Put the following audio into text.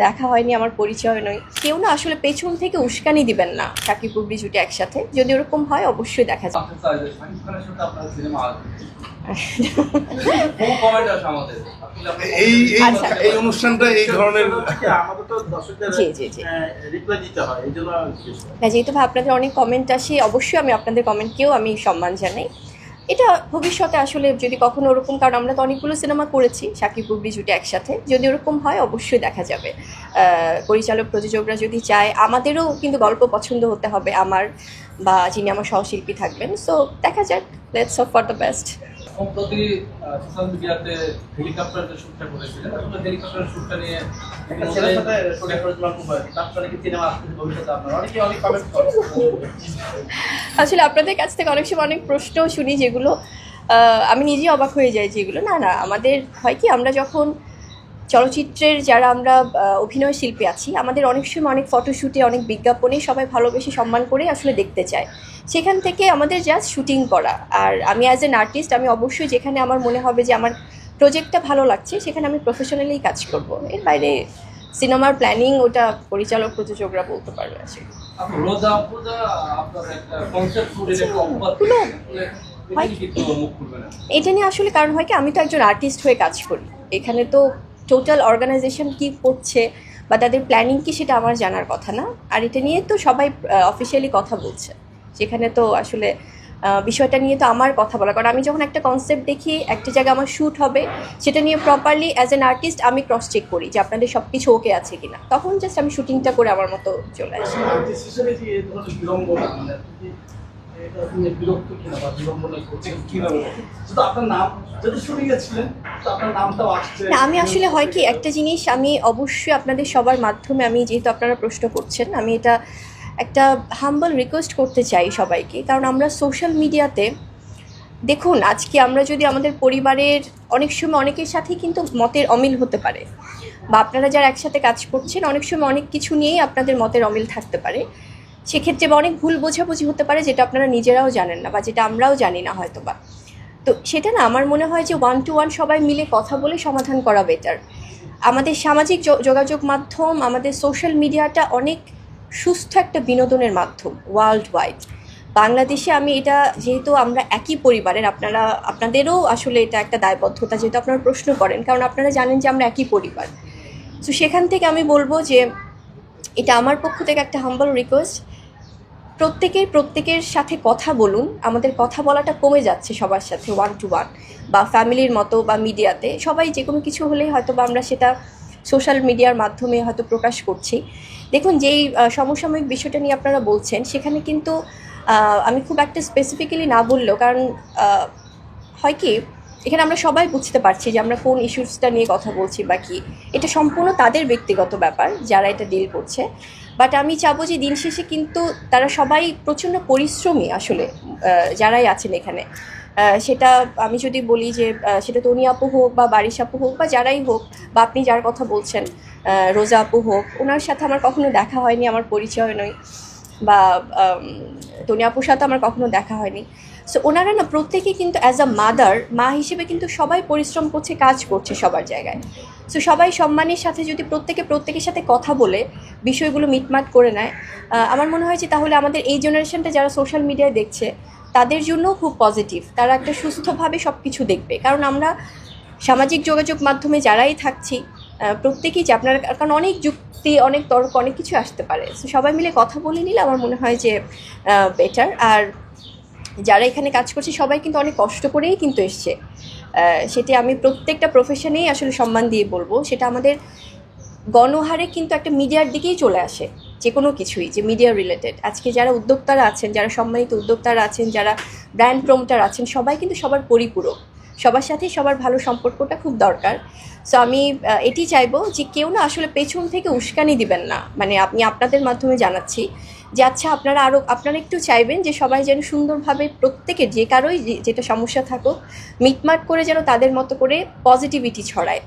দেখা হয়নি, আমার পরিচয় নয়, কেউ না আসলে পেছন থেকে উস্কানি দিবেন না শাকিব বুবলি জুটি একসাথে। যদি ওরকম হয় অবশ্যই দেখা যাবে। এই অনুষ্ঠানটা এই ধরনের জি জি জি যেহেতু আপনাদের অনেক কমেন্ট আসে, অবশ্যই আমি আপনাদের কমেন্টকেও আমি সম্মান জানাই। এটা ভবিষ্যতে আসলে যদি কখনো ওরকম, কারণ আমরা তো অনেকগুলো সিনেমা করেছি শাকিব বুবলি জুটি একসাথে, যদি ওরকম হয় অবশ্যই দেখা যাবে। পরিচালক প্রযোজকরা যদি চায়, আমাদেরও কিন্তু গল্প পছন্দ হতে হবে আমার, বা যিনি আমার সহশিল্পী থাকবেন। সো দেখা যাক, let's hope for the best. সম্প্রতি সোশ্যাল মিডিয়াতে হেলিকপ্টার যে শুটটা করেছিলেন, আসলে হেলিকপ্টারের শুটটা নিয়ে আসলে আপনাদের কাছ থেকে অনেক সময় অনেক প্রশ্ন শুনি, যেগুলো আমি নিজেই অবাক হয়ে যাই। যেগুলো না না আমাদের হয় কি, আমরা যখন চলচ্চিত্রের যারা আমরা অভিনয় শিল্পী আছি, আমাদের অনেক সময় অনেক ফটোশ্যুটে, অনেক বিজ্ঞাপনে সবাই ভালোবেসে সম্মান করে আসলে দেখতে চায়। সেখান থেকে আমাদের জাস্ট শুটিং করা। আর আমি অ্যাজ এন আর্টিস্ট, আমি অবশ্যই যেখানে আমার মনে হবে যে আমার প্রজেক্টটা ভালো লাগছে, সেখানে আমি প্রফেশনালি কাজ করব। এর বাইরে সিনেমার প্ল্যানিং ওটা পরিচালক প্রযোজকরা বলতে পারবে। আসলে এটা নিয়ে আসলে কারণ হয় কি, আমি তো একজন আর্টিস্ট হয়ে কাজ করি এখানে, তো টোটাল অর্গানাইজেশন কি করছে বা তাদের প্ল্যানিং কি সেটা আমার জানার কথা না। আর এটা নিয়ে তো সবাই অফিসিয়ালি কথা বলছে, সেখানে তো আসলে বিষয়টা নিয়ে তো আমার কথা বলা। কারণ আমি যখন একটা কনসেপ্ট দেখি, একটা জায়গায় আমার শ্যুট হবে, সেটা নিয়ে প্রপারলি অ্যাজ অ্যান আর্টিস্ট আমি ক্রস চেক করি যে আপনাদের সব কিছু ওকে আছে কিনা, তখন জাস্ট আমি শুটিংটা করে আমার মতো চলে আসি। না, আমি আসলে হয় কি, একটা জিনিস আমি অবশ্যই আপনাদের সবার মাধ্যমে, আমি যেহেতু আপনারা প্রশ্ন করছেন, আমি এটা একটা হাম্বল রিকোয়েস্ট করতে চাই সবাইকে। কারণ আমরা সোশ্যাল মিডিয়াতে দেখুন, আজকে আমরা যদি আমাদের পরিবারের অনেক সময় অনেকের সাথেই কিন্তু মতের অমিল হতে পারে, বা আপনারা যারা একসাথে কাজ করছেন অনেক সময় অনেক কিছু নিয়েই আপনাদের মতের অমিল থাকতে পারে। সেক্ষেত্রে বা অনেক ভুল বোঝাবুঝি হতে পারে, যেটা আপনারা নিজেরাও জানেন না বা যেটা আমরাও জানি না হয়তো বা। তো সেটা না, আমার মনে হয় যে 1 to 1 সবাই মিলে কথা বলে সমাধান করা বেটার। আমাদের সামাজিক যোগাযোগ মাধ্যম, আমাদের সোশ্যাল মিডিয়াটা অনেক সুস্থ একটা বিনোদনের মাধ্যম ওয়ার্ল্ড ওয়াইড। বাংলাদেশে আমি এটা, যেহেতু আমরা একই পরিবারের, আপনাদেরও আসলে এটা একটা দায়বদ্ধতা, যেহেতু আপনারা প্রশ্ন করেন, কারণ আপনারা জানেন যে আমরা একই পরিবার। তো সেখান থেকে আমি বলবো যে এটা আমার পক্ষ থেকে একটা হাম্বল রিকোয়েস্ট, প্রত্যেকের সাথে কথা বলুন। আমাদের কথা বলাটা কমে যাচ্ছে সবার সাথে 1 to 1, বা ফ্যামিলির মতো বা মিডিয়াতে সবাই যে কোনো কিছু হলেই হয়তো বা আমরা সেটা সোশ্যাল মিডিয়ার মাধ্যমে হয়তো প্রকাশ করছি। দেখুন, যেই সমসাময়িক বিষয়টা নিয়ে আপনারা বলছেন, সেখানে কিন্তু আমি খুব একটা স্পেসিফিক্যালি না বললেও, কারণ হয় কি, এখানে আমরা সবাই বুঝতে পারছি যে আমরা কোন ইস্যুসটা নিয়ে কথা বলছি বা কি। এটা সম্পূর্ণ তাদের ব্যক্তিগত ব্যাপার যারা এটা ডিল করছে। বাট আমি চাবো যে দিন শেষে কিন্তু তারা সবাই প্রচণ্ড পরিশ্রমী আসলে, যারাই আছেন এখানে। সেটা আমি যদি বলি যে সেটা তনি আপু হোক বা বারিশ আপু হোক বা যারাই হোক, বা আপনি যার কথা বলছেন রোজা আপু হোক, ওনার সাথে আমার কখনো দেখা হয়নি, আমার পরিচয় নয়, বা তনি আপুর সাথে আমার কখনো দেখা হয়নি। সো ওনারা না প্রত্যেকেই কিন্তু অ্যাজ আ মাদার, মা হিসেবে কিন্তু সবাই পরিশ্রম করছে, কাজ করছে সবার জায়গায়। সো সবাই সম্মানের সাথে যদি প্রত্যেকের সাথে কথা বলে বিষয়গুলো মিটমাট করে নেয়, আমার মনে হয় যে তাহলে আমাদের এই জেনারেশনটা যারা সোশ্যাল মিডিয়ায় দেখছে, তাদের জন্যও খুব পজিটিভ। তারা একটা সুস্থভাবে সব কিছু দেখবে। কারণ আমরা সামাজিক যোগাযোগ মাধ্যমে যারাই থাকছি, প্রত্যেকেই যে আপনারা, কারণ অনেক যুক্তি, অনেক তর্ক, অনেক কিছু আসতে পারে। সো সবাই মিলে কথা বলে নিলে আমার মনে হয় যে বেটার। আর যারা এখানে কাজ করছে সবাই কিন্তু অনেক কষ্ট করেই কিন্তু এসছে। সেটা আমি প্রত্যেকটা প্রফেশনেই আসলে সম্মান দিয়ে বলবো। সেটা আমাদের গণহারে কিন্তু একটা মিডিয়ার দিকেই চলে আসে, যে কোনো কিছুই যে মিডিয়া রিলেটেড। আজকে যারা উদ্যোক্তারা আছেন, যারা সম্মানিত উদ্যোক্তারা আছেন, যারা ব্র্যান্ড প্রমোটার আছেন, সবাই কিন্তু সবার পরিপূরক। সবার সাথেই সবার ভালো সম্পর্কটা খুব দরকার। সো আমি এটি চাইবো যে কেউ না আসলে পেছন থেকে উস্কানি দিবেন না। মানে আমি আপনাদের মাধ্যমে জানাচ্ছি যে আচ্ছা, আপনারা একটু চাইবেন যে সবাই যেন সুন্দরভাবে, প্রত্যেকের যে কারোই যেটা সমস্যা থাকুক, মিটমাট করে যেন তাদের মতো করে পজিটিভিটি ছড়ায়।